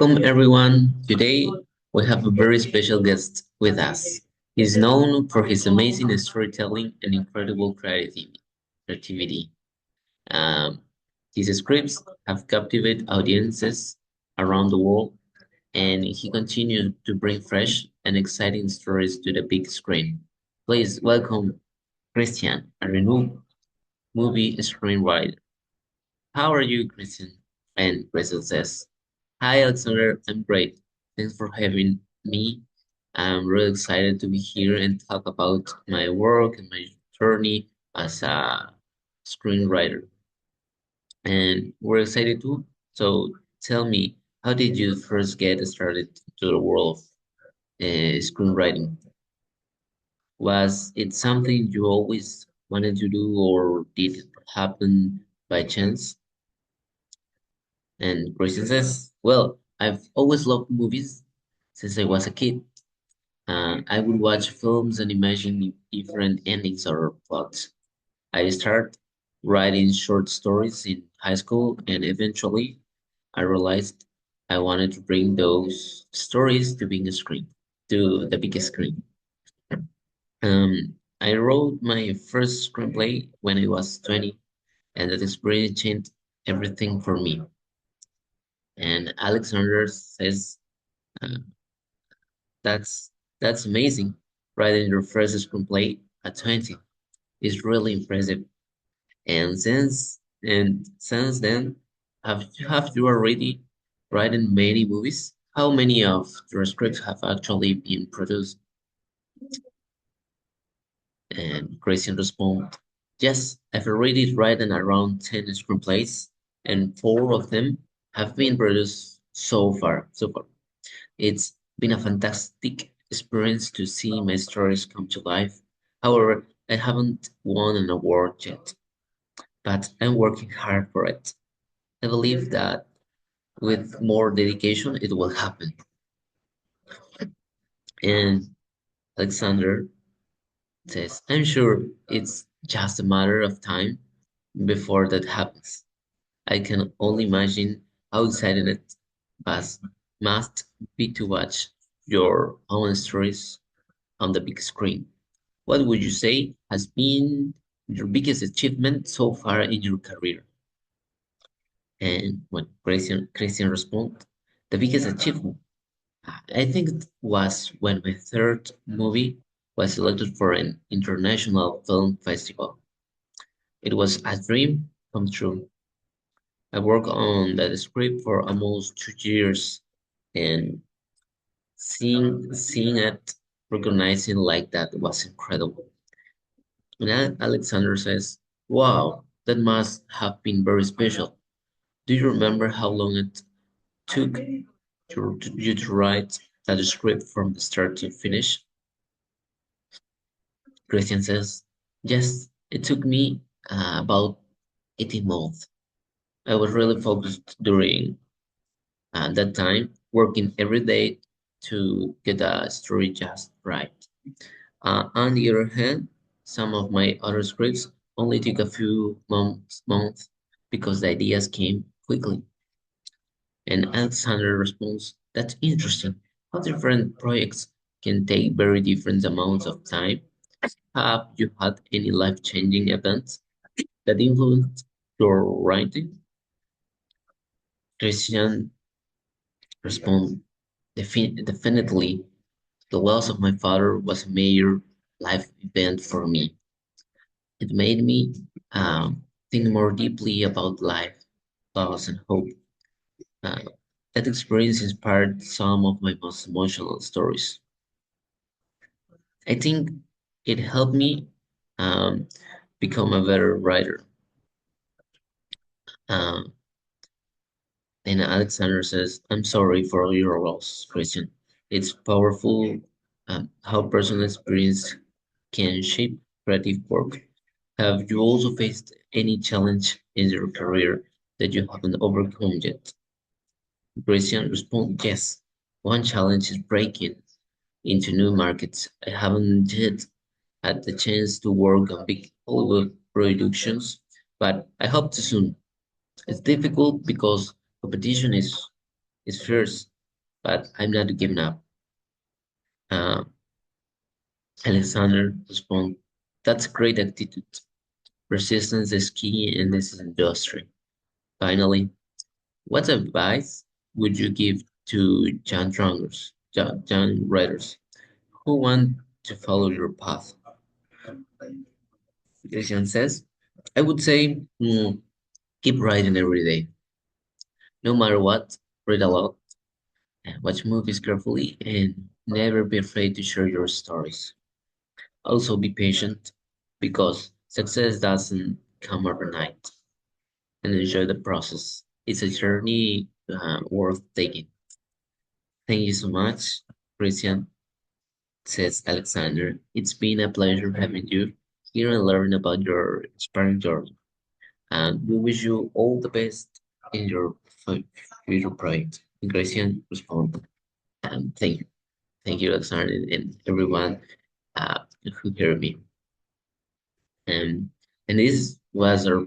Welcome everyone. Today we have a very special guest with us. He's known for his amazing storytelling and incredible creativity. Um, his scripts have captivated audiences around the world, and he continues to bring fresh and exciting stories to the big screen. Please welcome Christian, a renowned movie screenwriter. How are you, Christian? And Christian says, Hi, Alexander. I'm great. Thanks for having me. I'm really excited to be here and talk about my work and my journey as a screenwriter. And we're excited too. So tell me, how did you first get started to the world of screenwriting? Was it something you always wanted to do, or did it happen by chance? And Christian says, Well, I've always loved movies since I was a kid. I would watch films and imagine different endings or plots. I started writing short stories in high school, and eventually I realized I wanted to bring those stories to the biggest screen. I wrote my first screenplay when I was 20, and that experience changed everything for me. And Alexander says, uh, "That's amazing. Writing your first screenplay at 20 is really impressive. And since then, have you already written many movies? How many of your scripts have actually been produced?" And Christian responded, "Yes, I've already written around 10 screenplays, and 4 of them have been produced so far. It's been a fantastic experience to see my stories come to life. However, I haven't won an award yet, but I'm working hard for it. I believe that with more dedication, it will happen." And Alexander says, "I'm sure it's just a matter of time before that happens. I can only imagine how exciting it must, must be to watch your own stories on the big screen. What would you say has been your biggest achievement so far in your career?" And when Christian responded, "The biggest achievement, I think it was when my third movie was selected for an international film festival. It was a dream come true. I worked on that script for almost 2 years, and seeing it recognizing like that was incredible." And Alexander says, "Wow, that must have been very special. Do you remember how long it took you to write that script from the start to finish?" Christian says, "Yes, it took me about 18 months. I was really focused during that time, working every day to get a story just right. On the other hand, some of my other scripts only took a few months because the ideas came quickly." And Alexander responds, "That's interesting. How different projects can take very different amounts of time. Have you had any life-changing events that influenced your writing?" Christian responds, Definitely. The loss of my father was a major life event for me. It made me think more deeply about life, loss, and hope. Uh, that experience inspired some of my most emotional stories. I think it helped me um, become a better writer. Um, and Alexander says, "I'm sorry for your loss, Christian. It's powerful how personal experience can shape creative work. Have you also faced any challenge in your career that you haven't overcome yet?" Christian responds, "Yes. One challenge is breaking into new markets. I haven't yet had the chance to work on big Hollywood productions, but I hope to soon. It's difficult because competition is fierce, but I'm not giving up. Uh, Alexander responded, that's a great attitude. Persistence is key in this industry. Finally, what advice would you give to young writers who want to follow your path? Christian says, I would say keep writing every day. No matter what, read a lot, watch movies carefully, and never be afraid to share your stories. Also, be patient because success doesn't come overnight, and enjoy the process. It's a journey worth taking. Thank you so much, Christian, says Alexander. It's been a pleasure having you here and learn about your inspiring journey. And we wish you all the best in your future project. And Christian responded, thank you. Thank you, Alexander, and everyone who heard me. And this was our